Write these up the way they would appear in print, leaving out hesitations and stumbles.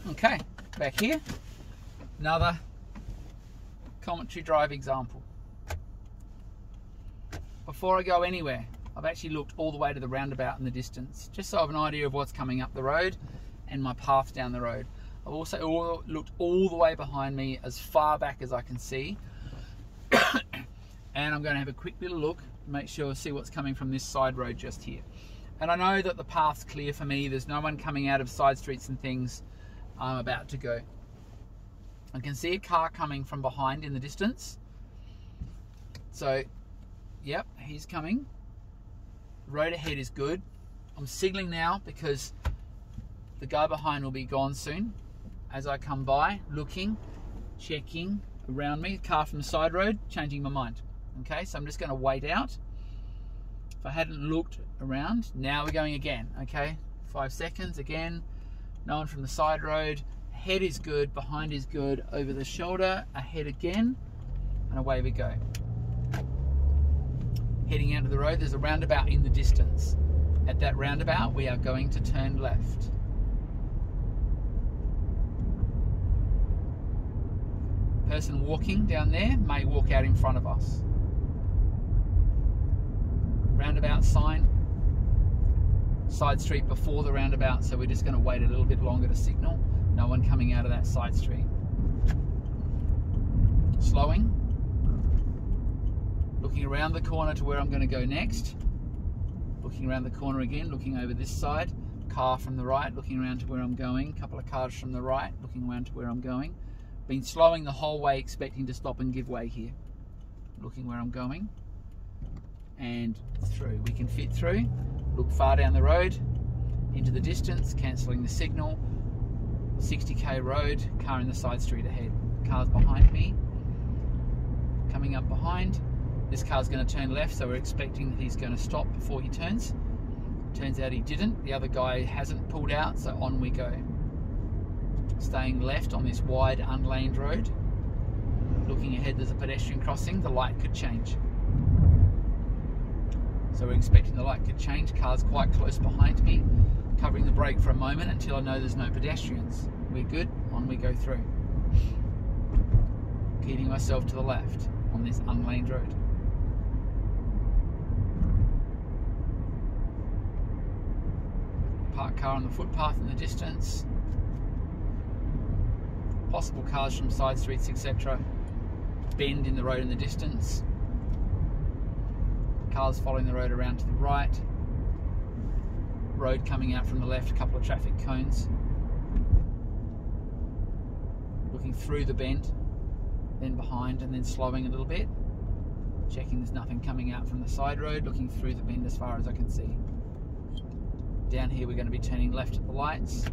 Okay, back here, another commentary drive example. Before I go anywhere, I've actually looked all the way to the roundabout in the distance, just so I have an idea of what's coming up the road and my path down the road. I've also looked all the way behind me, as far back as I can see, and I'm going to have a quick little look, make sure, see what's coming from this side road just here. And I know that the path's clear for me, there's no one coming out of side streets and things. I'm about to go. I can see a car coming from behind in the distance. So, yep, he's coming. The road ahead is good. I'm signaling now because the guy behind will be gone soon. As I come by, looking, checking around me, car from the side road, changing my mind. Okay, so I'm just going to wait out. If I hadn't looked around, now we're going again. Okay, 5 seconds again. No one from the side road. Ahead is good, behind is good, over the shoulder, ahead again, and away we go. Heading out of the road, there's a roundabout in the distance. At that roundabout, we are going to turn left. Person walking down there may walk out in front of us. Roundabout sign. Side street before the roundabout, so we're just going to wait a little bit longer to signal. No one coming out of that side street. Slowing. Looking around the corner to where I'm going to go next. Looking around the corner again, looking over this side. Car from the right, looking around to where I'm going. Couple of cars from the right, looking around to where I'm going. Been slowing the whole way, expecting to stop and give way here. Looking where I'm going. And through. We can fit through. Look far down the road, into the distance, cancelling the signal. 60k road, car in the side street ahead. Car's behind me, coming up behind. This car's going to turn left, so we're expecting that he's going to stop before he turns. Turns out he didn't. The other guy hasn't pulled out, so on we go. Staying left on this wide, unlaned road. Looking ahead, there's a pedestrian crossing. The light could change. So we're expecting the light could change. Car's quite close behind me. Covering the brake for a moment until I know there's no pedestrians. We're good. On we go through. Keeping myself to the left on this unlaned road. Parked car on the footpath in the distance. Possible cars from side streets, etc. Bend in the road in the distance. Cars following the road around to the right. Road coming out from the left, a couple of traffic cones. Looking through the bend, then behind, and then slowing a little bit. Checking there's nothing coming out from the side road, looking through the bend as far as I can see. Down here we're going to be turning left at the lights.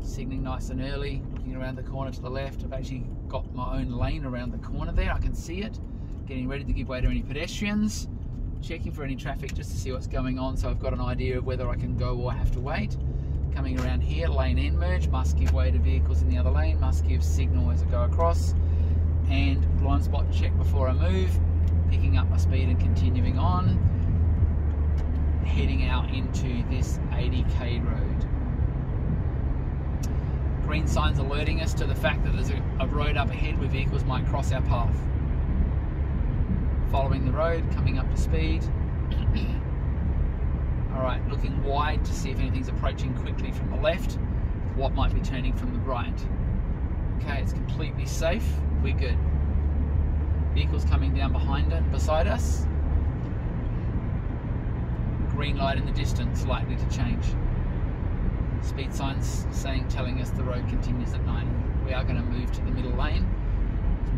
Signaling nice and early, looking around the corner to the left. I've actually got my own lane around the corner there, I can see it. Getting ready to give way to any pedestrians. Checking for any traffic just to see what's going on, so I've got an idea of whether I can go or have to wait. Coming around here, lane end merge, must give way to vehicles in the other lane, must give signal as I go across. And blind spot check before I move. Picking up my speed and continuing on. Heading out into this 80k road. Green signs alerting us to the fact that there's a road up ahead where vehicles might cross our path. Following the road, coming up to speed. Alright, looking wide to see if anything's approaching quickly from the left. What might be turning from the right. Okay, it's completely safe. We're good. Vehicles coming down beside us. Green light in the distance, likely to change. Speed signs telling us the road continues at 90. We are going to move to the middle lane.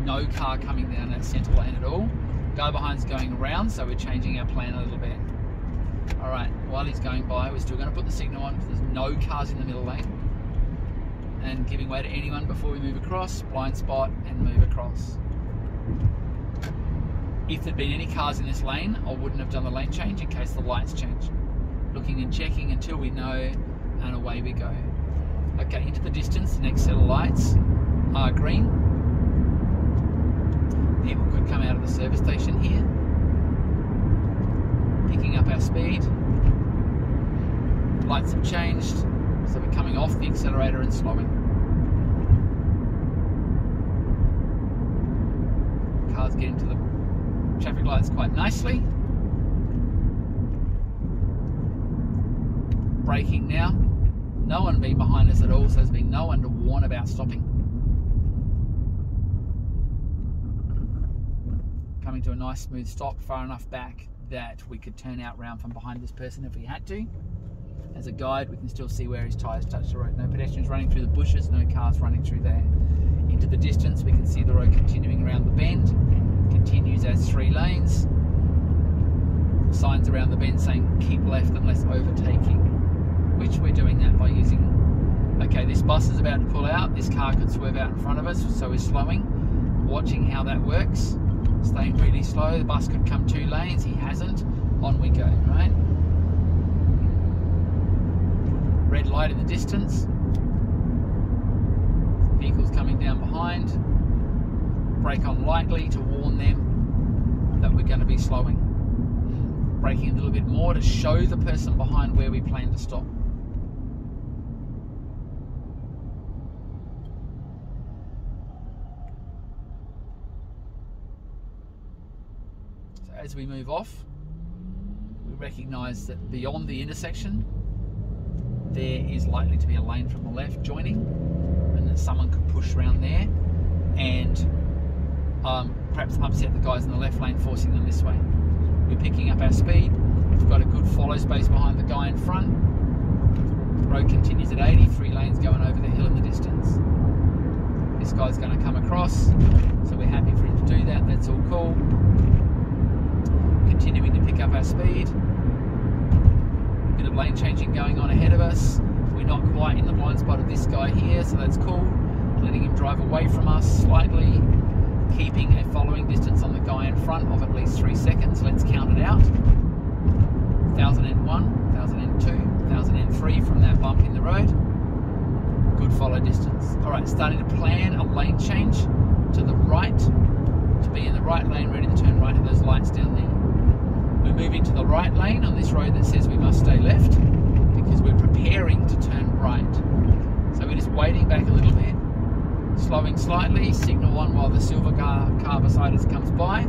No car coming down that centre lane at all. Guy behind's going around, so we're changing our plan a little bit. Alright, while he's going by, we're still going to put the signal on because there's no cars in the middle lane. And giving way to anyone before we move across, blind spot and move across. If there'd been any cars in this lane, I wouldn't have done the lane change in case the lights change. Looking and checking until we know, and away we go. Okay, into the distance, the next set of lights are green. People could come out of the service station here. Picking up our speed. Lights have changed. So we're coming off the accelerator and slowing. Cars getting to the traffic lights quite nicely. Braking now. No one being behind us at all, so there's been no one to warn about stopping. Coming to a nice smooth stop, far enough back that we could turn out round from behind this person if we had to. As a guide, we can still see where his tyres touch the road. No pedestrians running through the bushes, no cars running through there. Into the distance, we can see the road continuing around the bend. Continues as 3 lanes. Signs around the bend saying keep left unless overtaking, which we're doing that by using. Okay, this bus is about to pull out. This car could swerve out in front of us, so we're slowing. Watching how that works. Staying really slow. The bus could come 2 lanes. He hasn't. On we go, right? Red light in the distance. Vehicles coming down behind. Brake on lightly to warn them that we're going to be slowing. Braking a little bit more to show the person behind where we plan to stop. So as we move off, we recognise that beyond the intersection there is likely to be a lane from the left joining, and that someone could push around there and perhaps upset the guys in the left lane, forcing them this way. We're picking up our speed. We've got a good follow space behind the guy in front. The road continues at 80, 3 lanes going over the hill in the distance. This guy's going to come across, so we're happy for him to do that. That's all cool. Continuing to pick up our speed. Bit of lane changing going on ahead of us. We're not quite in the blind spot of this guy here, so that's cool. Letting him drive away from us slightly. Keeping a following distance on the guy in front of at least 3 seconds. Let's count it out. 1001, 1002, 1003 from that bump in the road. Good follow distance. Alright, starting to plan a lane change to the right, to be in the right lane, ready to turn right at those lights down there. We're moving to the right lane on this road that says we must stay left, because we're preparing to turn right. So we're just waiting back a little bit. Slowing slightly, signal 1 while the silver car beside us comes by,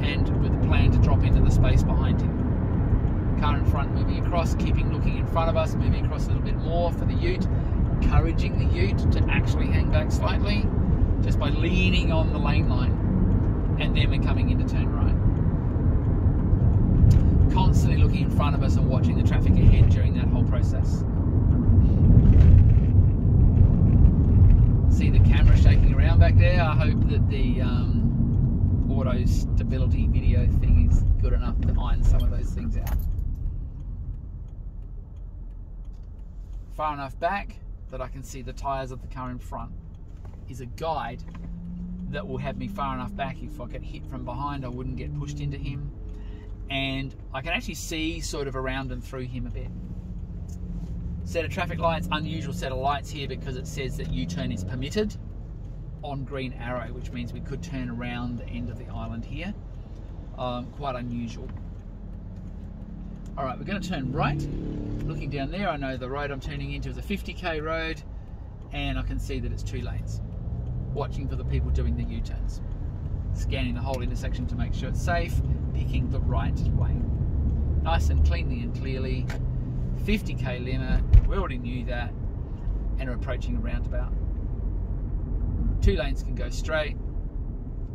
and with the plan to drop into the space behind him. Car in front moving across, looking in front of us, moving across a little bit more for the ute, encouraging the ute to actually hang back slightly, just by leaning on the lane line, and then we're coming in to turn right. Constantly looking in front of us and watching the traffic ahead during that whole process. See the camera shaking around back there. I hope that the auto stability video thing is good enough to iron some of those things out. Far enough back that I can see the tyres of the car in front is a guide that will have me far enough back. If I get hit from behind, I wouldn't get pushed into him, and I can actually see sort of around and through him a bit. Set of traffic lights, unusual set of lights here because it says that U-turn is permitted on green arrow, which means we could turn around the end of the island here. Quite unusual. Alright, we're going to turn right. Looking down there, I know the road I'm turning into is a 50k road, and I can see that it's 2 lanes. Watching for the people doing the U-turns. Scanning the whole intersection to make sure it's safe, picking the right lane. Nice and cleanly and clearly. 50k limit, we already knew that, and are approaching a roundabout. 2 lanes can go straight.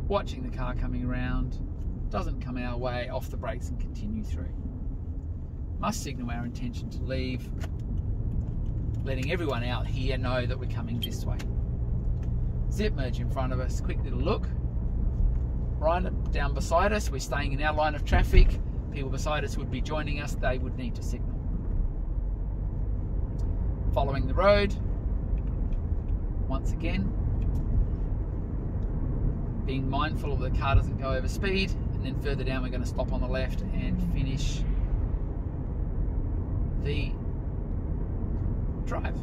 Watching the car coming around, doesn't come our way, off the brakes and continue through. Must signal our intention to leave, letting everyone out here know that we're coming this way. Zip merge in front of us, quick little look. Right down beside us, we're staying in our line of traffic. People beside us would be joining us, they would need to signal. Following the road, once again, being mindful that the car doesn't go over speed, and then further down we're going to stop on the left and finish the drive.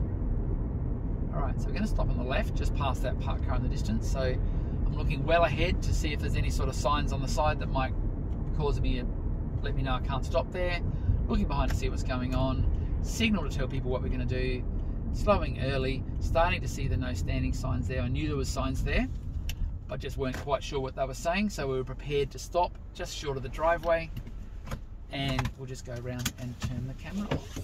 Alright, so we're going to stop on the left, just past that parked car in the distance, so I'm looking well ahead to see if there's any sort of signs on the side that might cause me, let me know I can't stop there. Looking behind to see what's going on. signal to tell people what we're going to do, slowing early, starting to see the no standing signs there. I knew there was signs there, I just weren't quite sure what they were saying, so we were prepared to stop just short of the driveway, and we'll just go around and turn the camera off.